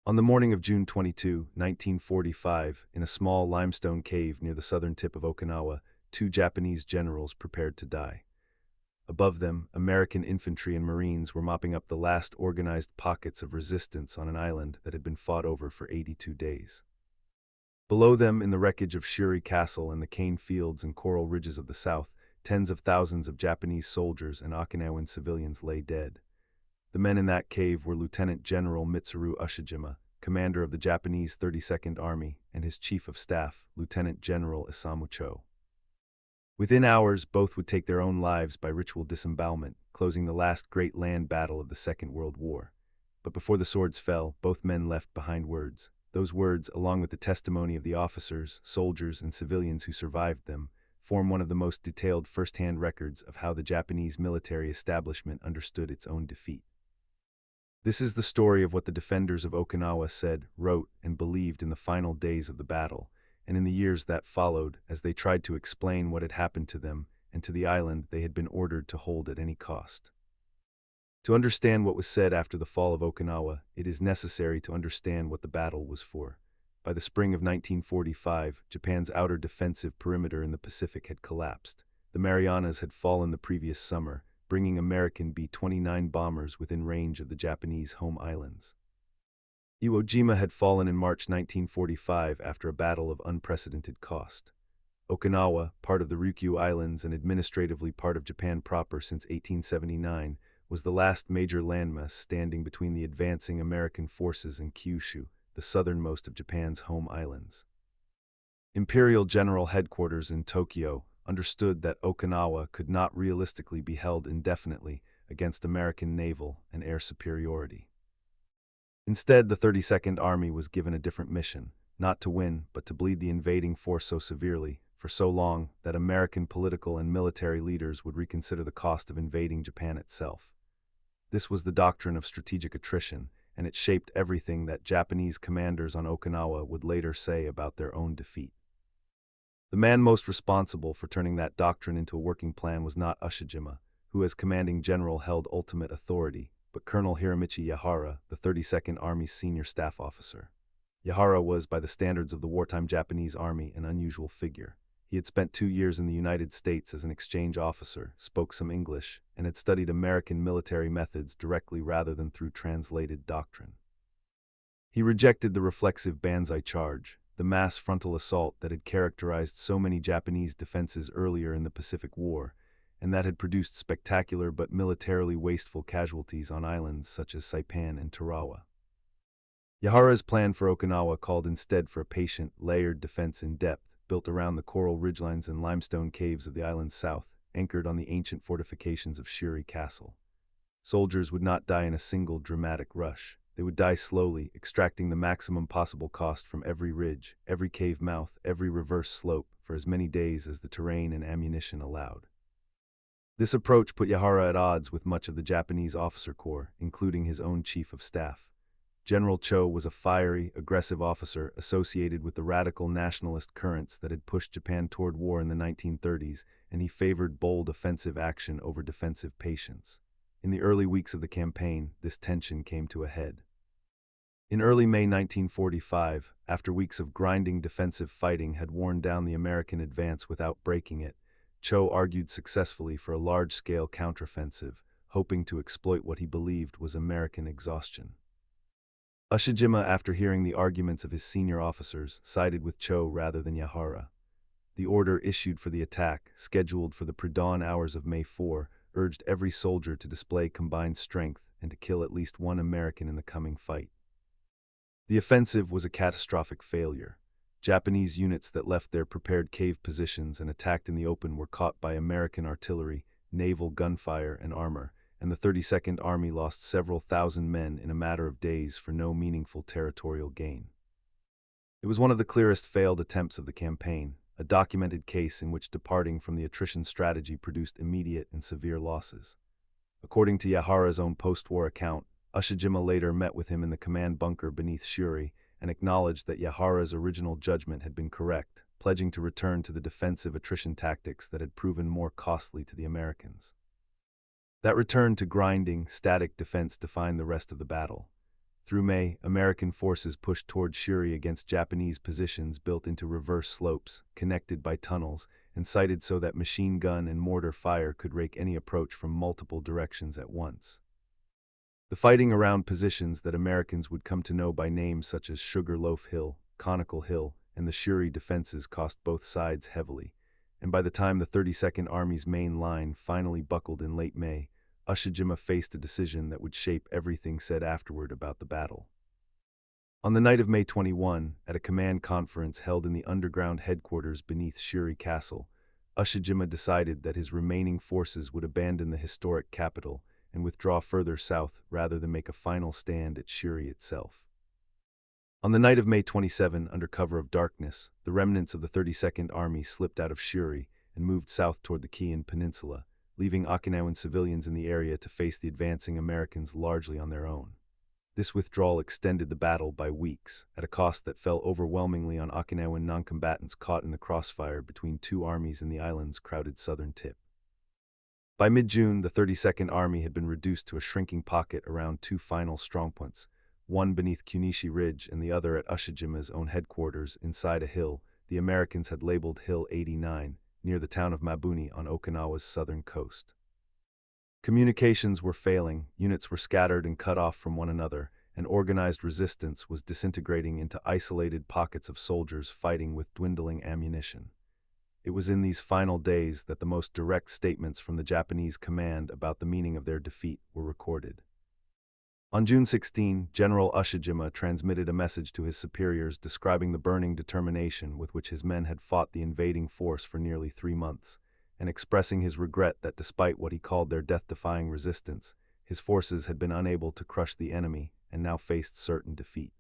On the morning of June 22, 1945, in a small limestone cave near the southern tip of Okinawa, two Japanese generals prepared to die. Above them, American infantry and Marines were mopping up the last organized pockets of resistance on an island that had been fought over for 82 days. Below them, in the wreckage of Shuri Castle and the cane fields and coral ridges of the south, tens of thousands of Japanese soldiers and Okinawan civilians lay dead. The men in that cave were Lieutenant General Mitsuru Ushijima, commander of the Japanese 32nd Army, and his chief of staff, Lieutenant General Isamu Cho. Within hours, both would take their own lives by ritual disembowelment, closing the last great land battle of the Second World War. But before the swords fell, both men left behind words. Those words, along with the testimony of the officers, soldiers, and civilians who survived them, form one of the most detailed first-hand records of how the Japanese military establishment understood its own defeat. This is the story of what the defenders of Okinawa said, wrote, and believed in the final days of the battle, and in the years that followed, as they tried to explain what had happened to them and to the island they had been ordered to hold at any cost. To understand what was said after the fall of Okinawa, it is necessary to understand what the battle was for. By the spring of 1945, Japan's outer defensive perimeter in the Pacific had collapsed. The Marianas had fallen the previous summer, bringing American B-29 bombers within range of the Japanese home islands. Iwo Jima had fallen in March 1945 after a battle of unprecedented cost. Okinawa, part of the Ryukyu Islands and administratively part of Japan proper since 1879, was the last major landmass standing between the advancing American forces and Kyushu, the southernmost of Japan's home islands. Imperial General Headquarters in Tokyo understood that Okinawa could not realistically be held indefinitely against American naval and air superiority. Instead, the 32nd Army was given a different mission, not to win, but to bleed the invading force so severely, for so long, that American political and military leaders would reconsider the cost of invading Japan itself. This was the doctrine of strategic attrition, and it shaped everything that Japanese commanders on Okinawa would later say about their own defeat. The man most responsible for turning that doctrine into a working plan was not Ushijima, who as commanding general held ultimate authority, but Colonel Hiromichi Yahara, the 32nd Army's senior staff officer. Yahara was, by the standards of the wartime Japanese Army, an unusual figure. He had spent 2 years in the United States as an exchange officer, spoke some English, and had studied American military methods directly rather than through translated doctrine. He rejected the reflexive banzai charge, the mass frontal assault that had characterized so many Japanese defenses earlier in the Pacific War, and that had produced spectacular but militarily wasteful casualties on islands such as Saipan and Tarawa. Yahara's plan for Okinawa called instead for a patient, layered defense in depth, built around the coral ridgelines and limestone caves of the island's south, anchored on the ancient fortifications of Shuri Castle. Soldiers would not die in a single dramatic rush. They would die slowly, extracting the maximum possible cost from every ridge, every cave mouth, every reverse slope, for as many days as the terrain and ammunition allowed. This approach put Yahara at odds with much of the Japanese officer corps, including his own chief of staff. General Cho was a fiery, aggressive officer associated with the radical nationalist currents that had pushed Japan toward war in the 1930s, and he favored bold offensive action over defensive patience. In the early weeks of the campaign, this tension came to a head. In early May 1945, after weeks of grinding defensive fighting had worn down the American advance without breaking it, Cho argued successfully for a large-scale counteroffensive, hoping to exploit what he believed was American exhaustion. Ushijima, after hearing the arguments of his senior officers, sided with Cho rather than Yahara. The order issued for the attack, scheduled for the pre-dawn hours of May 4, urged every soldier to display combined strength and to kill at least one American in the coming fight. The offensive was a catastrophic failure. Japanese units that left their prepared cave positions and attacked in the open were caught by American artillery, naval gunfire, and armor, and the 32nd Army lost several thousand men in a matter of days for no meaningful territorial gain. It was one of the clearest failed attempts of the campaign, a documented case in which departing from the attrition strategy produced immediate and severe losses. According to Yahara's own post-war account, Ushijima later met with him in the command bunker beneath Shuri and acknowledged that Yahara's original judgment had been correct, pledging to return to the defensive attrition tactics that had proven more costly to the Americans. That return to grinding, static defense defined the rest of the battle. Through May, American forces pushed toward Shuri against Japanese positions built into reverse slopes, connected by tunnels, and sighted so that machine gun and mortar fire could rake any approach from multiple directions at once. The fighting around positions that Americans would come to know by names such as Sugarloaf Hill, Conical Hill, and the Shuri defenses cost both sides heavily, and by the time the 32nd Army's main line finally buckled in late May, Ushijima faced a decision that would shape everything said afterward about the battle. On the night of May 21, at a command conference held in the underground headquarters beneath Shuri Castle, Ushijima decided that his remaining forces would abandon the historic capital and withdraw further south rather than make a final stand at Shuri itself. On the night of May 27, under cover of darkness, the remnants of the 32nd Army slipped out of Shuri and moved south toward the Kiin Peninsula, leaving Okinawan civilians in the area to face the advancing Americans largely on their own. This withdrawal extended the battle by weeks, at a cost that fell overwhelmingly on Okinawan non-combatants caught in the crossfire between two armies in the island's crowded southern tip. By mid-June, the 32nd Army had been reduced to a shrinking pocket around two final strongpoints, one beneath Kunishi Ridge and the other at Ushijima's own headquarters inside a hill the Americans had labeled Hill 89, near the town of Mabuni on Okinawa's southern coast. Communications were failing, units were scattered and cut off from one another, and organized resistance was disintegrating into isolated pockets of soldiers fighting with dwindling ammunition. It was in these final days that the most direct statements from the Japanese command about the meaning of their defeat were recorded. On June 16, General Ushijima transmitted a message to his superiors describing the burning determination with which his men had fought the invading force for nearly 3 months, and expressing his regret that despite what he called their death-defying resistance, his forces had been unable to crush the enemy and now faced certain defeat.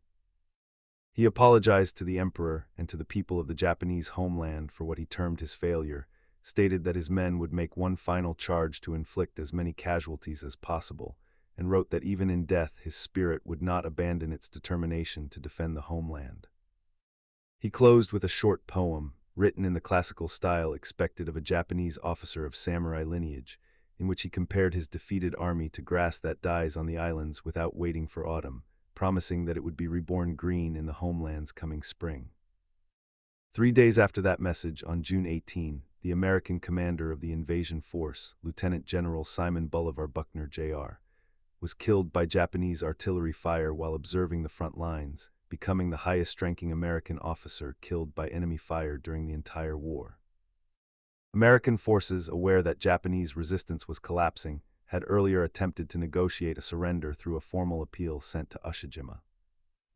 He apologized to the emperor and to the people of the Japanese homeland for what he termed his failure, stated that his men would make one final charge to inflict as many casualties as possible, and wrote that even in death his spirit would not abandon its determination to defend the homeland. He closed with a short poem, written in the classical style expected of a Japanese officer of samurai lineage, in which he compared his defeated army to grass that dies on the islands without waiting for autumn, promising that it would be reborn green in the homeland's coming spring. 3 days after that message, on June 18, the American commander of the invasion force, Lieutenant General Simon Bolivar Buckner, Jr., was killed by Japanese artillery fire while observing the front lines, becoming the highest-ranking American officer killed by enemy fire during the entire war. American forces, aware that Japanese resistance was collapsing, had earlier attempted to negotiate a surrender through a formal appeal sent to Ushijima.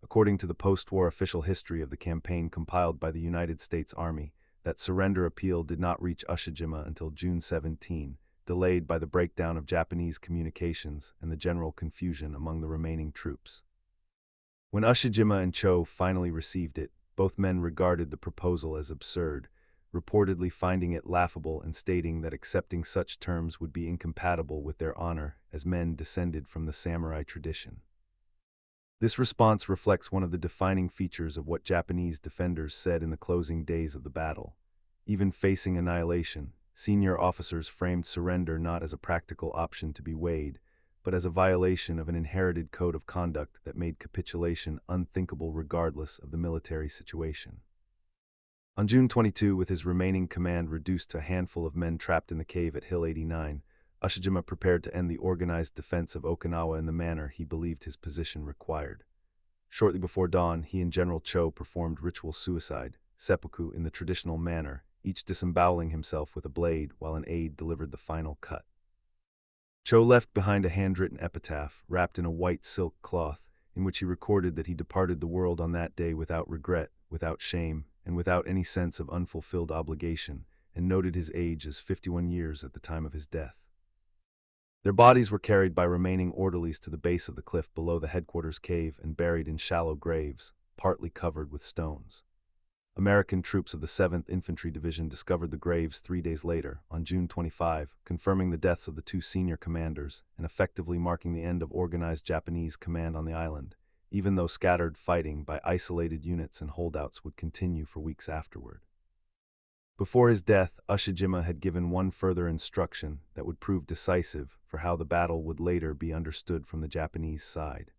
According to the post-war official history of the campaign compiled by the United States Army, that surrender appeal did not reach Ushijima until June 17, delayed by the breakdown of Japanese communications and the general confusion among the remaining troops. When Ushijima and Cho finally received it, both men regarded the proposal as absurd, reportedly finding it laughable and stating that accepting such terms would be incompatible with their honor as men descended from the samurai tradition. This response reflects one of the defining features of what Japanese defenders said in the closing days of the battle. Even facing annihilation, senior officers framed surrender not as a practical option to be weighed, but as a violation of an inherited code of conduct that made capitulation unthinkable regardless of the military situation. On June 22, with his remaining command reduced to a handful of men trapped in the cave at Hill 89, Ushijima prepared to end the organized defense of Okinawa in the manner he believed his position required. Shortly before dawn, he and General Cho performed ritual suicide, seppuku, in the traditional manner, each disemboweling himself with a blade while an aide delivered the final cut. Cho left behind a handwritten epitaph, wrapped in a white silk cloth, in which he recorded that he departed the world on that day without regret, without shame, and without any sense of unfulfilled obligation, and noted his age as 51 years at the time of his death. Their bodies were carried by remaining orderlies to the base of the cliff below the headquarters cave and buried in shallow graves, partly covered with stones. American troops of the 7th Infantry Division discovered the graves 3 days later, on June 25, confirming the deaths of the two senior commanders and effectively marking the end of organized Japanese command on the island, even though scattered fighting by isolated units and holdouts would continue for weeks afterward. Before his death, Ushijima had given one further instruction that would prove decisive for how the battle would later be understood from the Japanese side.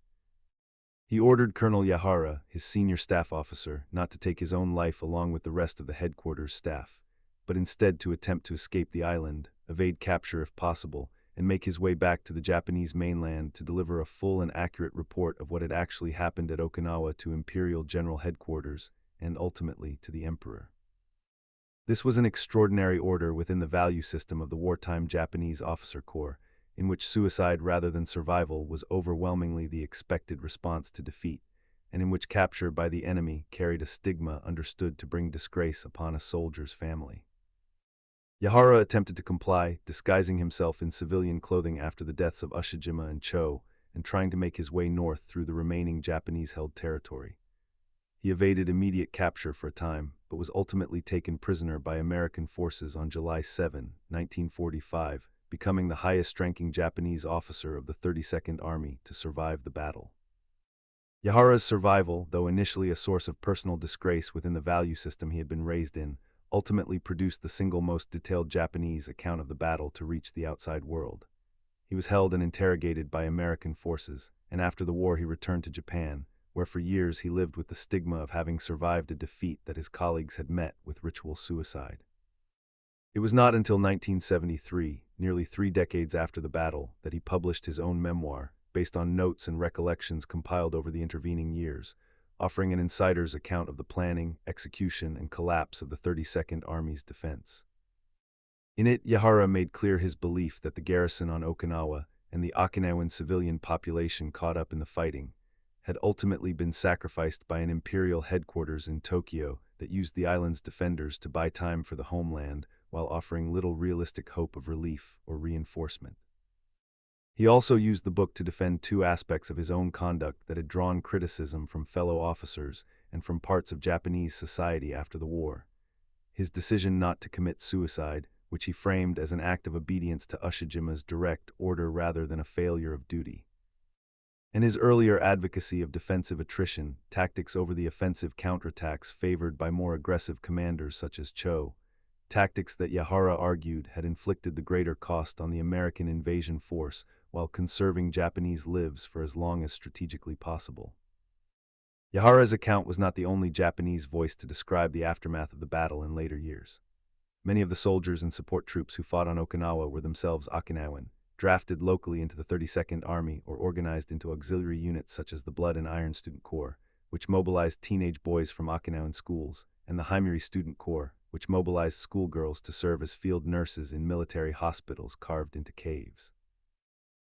He ordered Colonel Yahara, his senior staff officer, not to take his own life along with the rest of the headquarters staff, but instead to attempt to escape the island, evade capture if possible, and make his way back to the Japanese mainland to deliver a full and accurate report of what had actually happened at Okinawa to Imperial General Headquarters and ultimately to the Emperor. This was an extraordinary order within the value system of the wartime Japanese officer corps, in which suicide rather than survival was overwhelmingly the expected response to defeat, and in which capture by the enemy carried a stigma understood to bring disgrace upon a soldier's family. Yahara attempted to comply, disguising himself in civilian clothing after the deaths of Ushijima and Cho, and trying to make his way north through the remaining Japanese-held territory. He evaded immediate capture for a time, but was ultimately taken prisoner by American forces on July 7, 1945, becoming the highest-ranking Japanese officer of the 32nd Army to survive the battle. Yahara's survival, though initially a source of personal disgrace within the value system he had been raised in, ultimately produced the single most detailed Japanese account of the battle to reach the outside world. He was held and interrogated by American forces, and after the war he returned to Japan, where for years he lived with the stigma of having survived a defeat that his colleagues had met with ritual suicide. It was not until 1973, nearly 3 decades after the battle, that he published his own memoir, based on notes and recollections compiled over the intervening years, offering an insider's account of the planning, execution, and collapse of the 32nd Army's defense. In it, Yahara made clear his belief that the garrison on Okinawa and the Okinawan civilian population caught up in the fighting had ultimately been sacrificed by an imperial headquarters in Tokyo that used the island's defenders to buy time for the homeland while offering little realistic hope of relief or reinforcement. He also used the book to defend 2 aspects of his own conduct that had drawn criticism from fellow officers and from parts of Japanese society after the war. His decision not to commit suicide, which he framed as an act of obedience to Ushijima's direct order rather than a failure of duty, and his earlier advocacy of defensive attrition, tactics over the offensive counterattacks favored by more aggressive commanders such as Cho, tactics that Yahara argued had inflicted the greater cost on the American invasion force while conserving Japanese lives for as long as strategically possible. Yahara's account was not the only Japanese voice to describe the aftermath of the battle in later years. Many of the soldiers and support troops who fought on Okinawa were themselves Okinawan, drafted locally into the 32nd Army or organized into auxiliary units such as the Blood and Iron Student Corps, which mobilized teenage boys from Okinawan schools, and the Haimiri Student Corps, which mobilized schoolgirls to serve as field nurses in military hospitals carved into caves.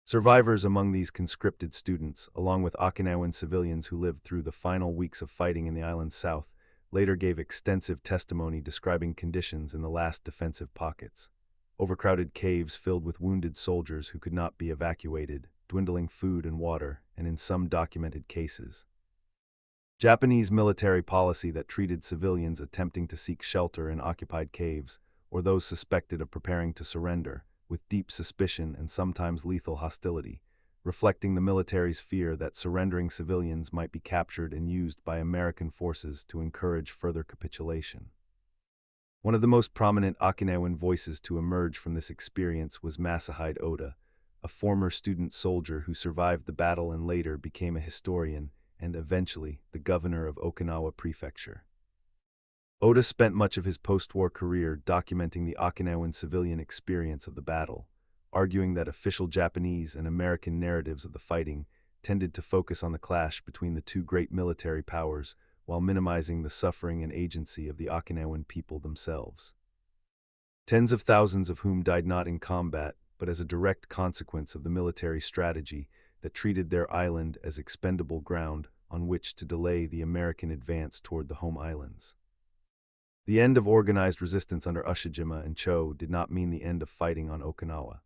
Survivors among these conscripted students, along with Okinawan civilians who lived through the final weeks of fighting in the island's south, later gave extensive testimony describing conditions in the last defensive pockets. Overcrowded caves filled with wounded soldiers who could not be evacuated, dwindling food and water, and in some documented cases, Japanese military policy that treated civilians attempting to seek shelter in occupied caves, or those suspected of preparing to surrender, with deep suspicion and sometimes lethal hostility, reflecting the military's fear that surrendering civilians might be captured and used by American forces to encourage further capitulation. One of the most prominent Okinawan voices to emerge from this experience was Masahide Oda, a former student soldier who survived the battle and later became a historian and eventually the governor of Okinawa Prefecture. Oda spent much of his post-war career documenting the Okinawan civilian experience of the battle, arguing that official Japanese and American narratives of the fighting tended to focus on the clash between the 2 great military powers while minimizing the suffering and agency of the Okinawan people themselves. Tens of thousands of whom died not in combat, but as a direct consequence of the military strategy that treated their island as expendable ground on which to delay the American advance toward the home islands. The end of organized resistance under Ushijima and Cho did not mean the end of fighting on Okinawa.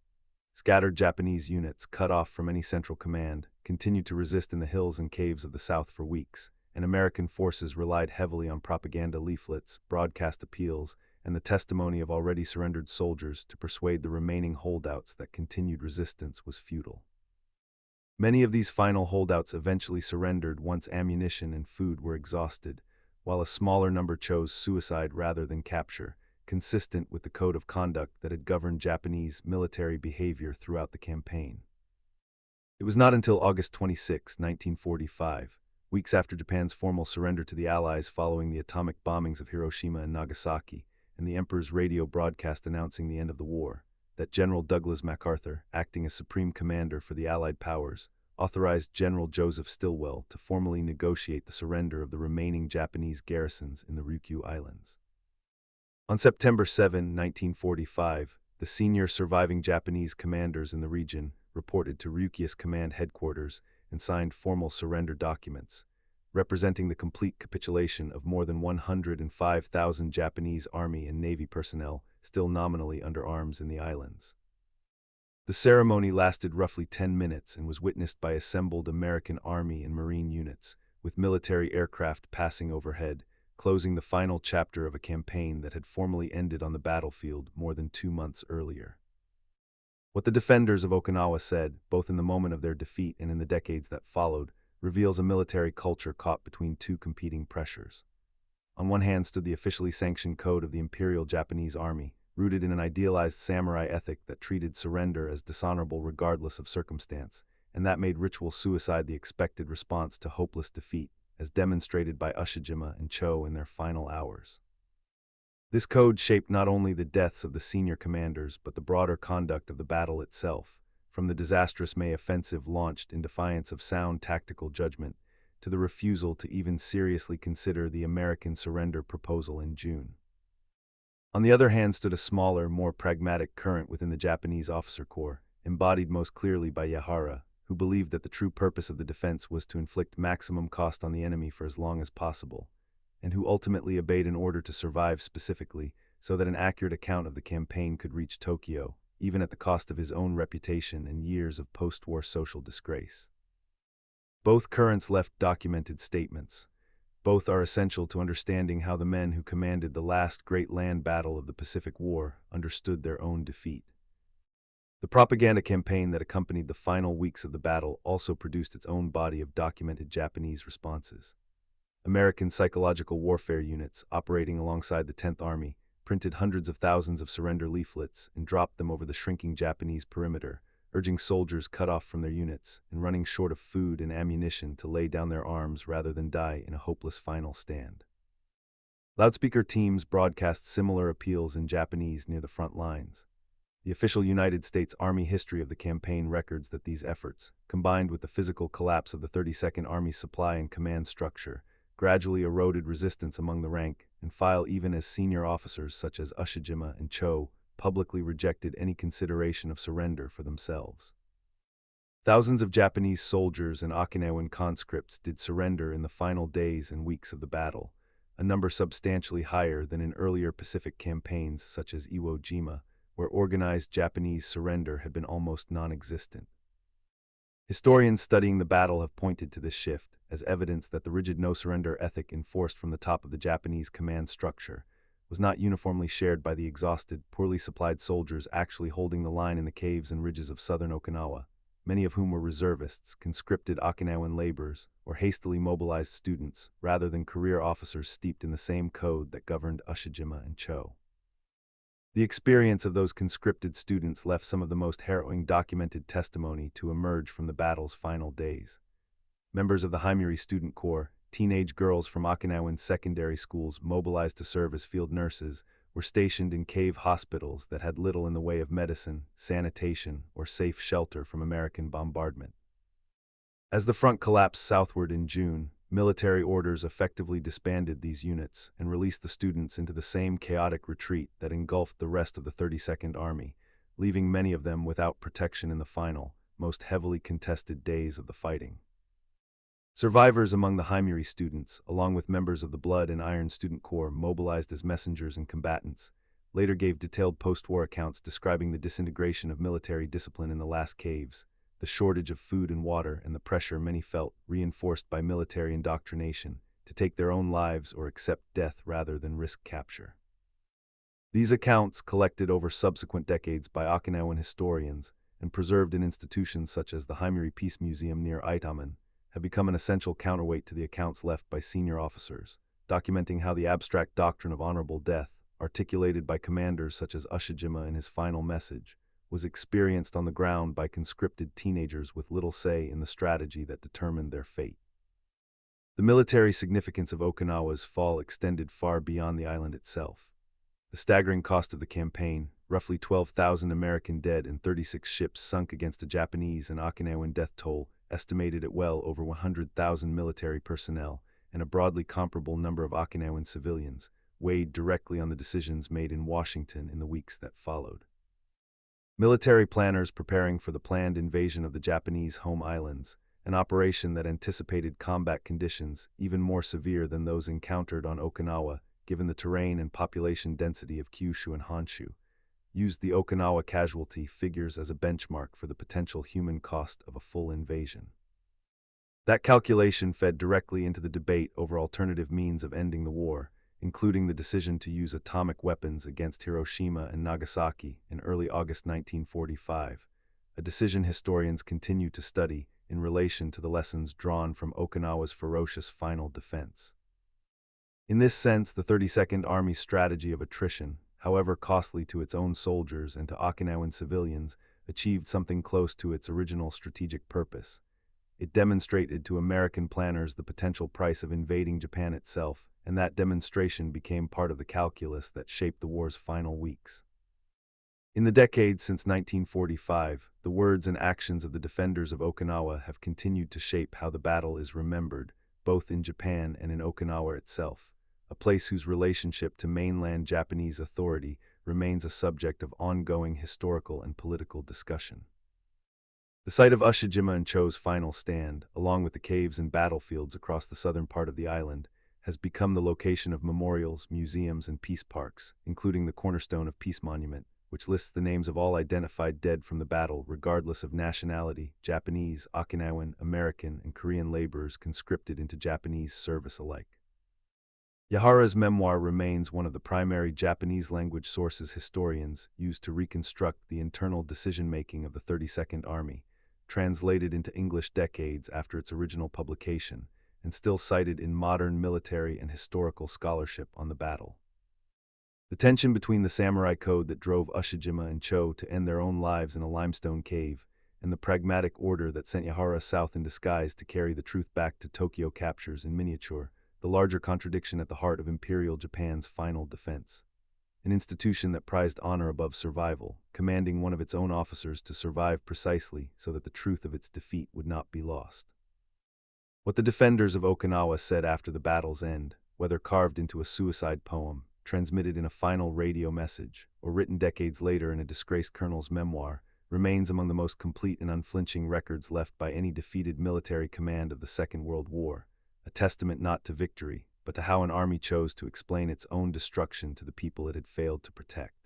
Scattered Japanese units, cut off from any central command, continued to resist in the hills and caves of the South for weeks, and American forces relied heavily on propaganda leaflets, broadcast appeals, and the testimony of already surrendered soldiers to persuade the remaining holdouts that continued resistance was futile. Many of these final holdouts eventually surrendered once ammunition and food were exhausted, while a smaller number chose suicide rather than capture, consistent with the code of conduct that had governed Japanese military behavior throughout the campaign. It was not until August 26, 1945, weeks after Japan's formal surrender to the Allies following the atomic bombings of Hiroshima and Nagasaki, and the Emperor's radio broadcast announcing the end of the war, that General Douglas MacArthur, acting as Supreme Commander for the Allied powers, authorized General Joseph Stilwell to formally negotiate the surrender of the remaining Japanese garrisons in the Ryukyu Islands. On September 7, 1945, the senior surviving Japanese commanders in the region reported to Ryukyu's command headquarters and signed formal surrender documents, representing the complete capitulation of more than 105,000 Japanese Army and Navy personnel still nominally under arms in the islands. The ceremony lasted roughly 10 minutes and was witnessed by assembled American Army and Marine units, with military aircraft passing overhead, closing the final chapter of a campaign that had formally ended on the battlefield more than 2 months earlier. What the defenders of Okinawa said, both in the moment of their defeat and in the decades that followed, reveals a military culture caught between two competing pressures. On one hand stood the officially sanctioned code of the Imperial Japanese Army, rooted in an idealized samurai ethic that treated surrender as dishonorable regardless of circumstance, and that made ritual suicide the expected response to hopeless defeat, as demonstrated by Ushijima and Cho in their final hours. This code shaped not only the deaths of the senior commanders but the broader conduct of the battle itself, from the disastrous May offensive launched in defiance of sound tactical judgment to the refusal to even seriously consider the American surrender proposal in June. On the other hand stood a smaller, more pragmatic current within the Japanese officer corps, embodied most clearly by Yahara, who believed that the true purpose of the defense was to inflict maximum cost on the enemy for as long as possible, and who ultimately obeyed an order to survive specifically, so that an accurate account of the campaign could reach Tokyo, even at the cost of his own reputation and years of post-war social disgrace. Both currents left documented statements. Both are essential to understanding how the men who commanded the last great land battle of the Pacific War understood their own defeat. The propaganda campaign that accompanied the final weeks of the battle also produced its own body of documented Japanese responses. American psychological warfare units, operating alongside the 10th Army, printed hundreds of thousands of surrender leaflets and dropped them over the shrinking Japanese perimeter, urging soldiers cut off from their units and running short of food and ammunition to lay down their arms rather than die in a hopeless final stand. Loudspeaker teams broadcast similar appeals in Japanese near the front lines. The official United States Army history of the campaign records that these efforts, combined with the physical collapse of the 32nd Army's supply and command structure, gradually eroded resistance among the rank and file, even as senior officers such as Ushijima and Cho publicly rejected any consideration of surrender for themselves. Thousands of Japanese soldiers and Okinawan conscripts did surrender in the final days and weeks of the battle, a number substantially higher than in earlier Pacific campaigns such as Iwo Jima, where organized Japanese surrender had been almost non-existent. Historians studying the battle have pointed to this shift as evidence that the rigid no-surrender ethic enforced from the top of the Japanese command structure was not uniformly shared by the exhausted, poorly supplied soldiers actually holding the line in the caves and ridges of southern Okinawa, many of whom were reservists, conscripted Okinawan laborers, or hastily mobilized students, rather than career officers steeped in the same code that governed Ushijima and Cho. The experience of those conscripted students left some of the most harrowing documented testimony to emerge from the battle's final days. Members of the Haimiri Student Corps, teenage girls from Okinawan secondary schools mobilized to serve as field nurses, were stationed in cave hospitals that had little in the way of medicine, sanitation, or safe shelter from American bombardment. As the front collapsed southward in June, military orders effectively disbanded these units and released the students into the same chaotic retreat that engulfed the rest of the 32nd Army, leaving many of them without protection in the final, most heavily contested days of the fighting. Survivors among the Haimiri students, along with members of the Blood and Iron Student Corps mobilized as messengers and combatants, later gave detailed post-war accounts describing the disintegration of military discipline in the last caves, the shortage of food and water, and the pressure many felt, reinforced by military indoctrination, to take their own lives or accept death rather than risk capture. These accounts, collected over subsequent decades by Okinawan historians and preserved in institutions such as the Haimiri Peace Museum near Itamen, have become an essential counterweight to the accounts left by senior officers, documenting how the abstract doctrine of honorable death, articulated by commanders such as Ushijima in his final message, was experienced on the ground by conscripted teenagers with little say in the strategy that determined their fate. The military significance of Okinawa's fall extended far beyond the island itself. The staggering cost of the campaign, roughly 12,000 American dead and 36 ships sunk against a Japanese and Okinawan death toll, estimated at well over 100,000 military personnel, and a broadly comparable number of Okinawan civilians, weighed directly on the decisions made in Washington in the weeks that followed. Military planners preparing for the planned invasion of the Japanese home islands, an operation that anticipated combat conditions even more severe than those encountered on Okinawa, given the terrain and population density of Kyushu and Honshu, used the Okinawa casualty figures as a benchmark for the potential human cost of a full invasion. That calculation fed directly into the debate over alternative means of ending the war, including the decision to use atomic weapons against Hiroshima and Nagasaki in early August 1945, a decision historians continue to study in relation to the lessons drawn from Okinawa's ferocious final defense. In this sense, the 32nd Army's strategy of attrition, however costly to its own soldiers and to Okinawan civilians, achieved something close to its original strategic purpose. It demonstrated to American planners the potential price of invading Japan itself, and that demonstration became part of the calculus that shaped the war's final weeks. In the decades since 1945, the words and actions of the defenders of Okinawa have continued to shape how the battle is remembered, both in Japan and in Okinawa itself, a place whose relationship to mainland Japanese authority remains a subject of ongoing historical and political discussion. The site of Ushijima and Cho's final stand, along with the caves and battlefields across the southern part of the island, has become the location of memorials, museums, and peace parks, including the cornerstone of Peace Monument, which lists the names of all identified dead from the battle regardless of nationality, Japanese, Okinawan, American, and Korean laborers conscripted into Japanese service alike. Yahara's memoir remains one of the primary Japanese-language sources historians use to reconstruct the internal decision-making of the 32nd Army, translated into English decades after its original publication, and still cited in modern military and historical scholarship on the battle. The tension between the samurai code that drove Ushijima and Cho to end their own lives in a limestone cave, and the pragmatic order that sent Yahara south in disguise to carry the truth back to Tokyo captures in miniature, the larger contradiction at the heart of Imperial Japan's final defense. An institution that prized honor above survival, commanding one of its own officers to survive precisely so that the truth of its defeat would not be lost. What the defenders of Okinawa said after the battle's end, whether carved into a suicide poem, transmitted in a final radio message, or written decades later in a disgraced colonel's memoir, remains among the most complete and unflinching records left by any defeated military command of the Second World War, a testament not to victory, but to how an army chose to explain its own destruction to the people it had failed to protect.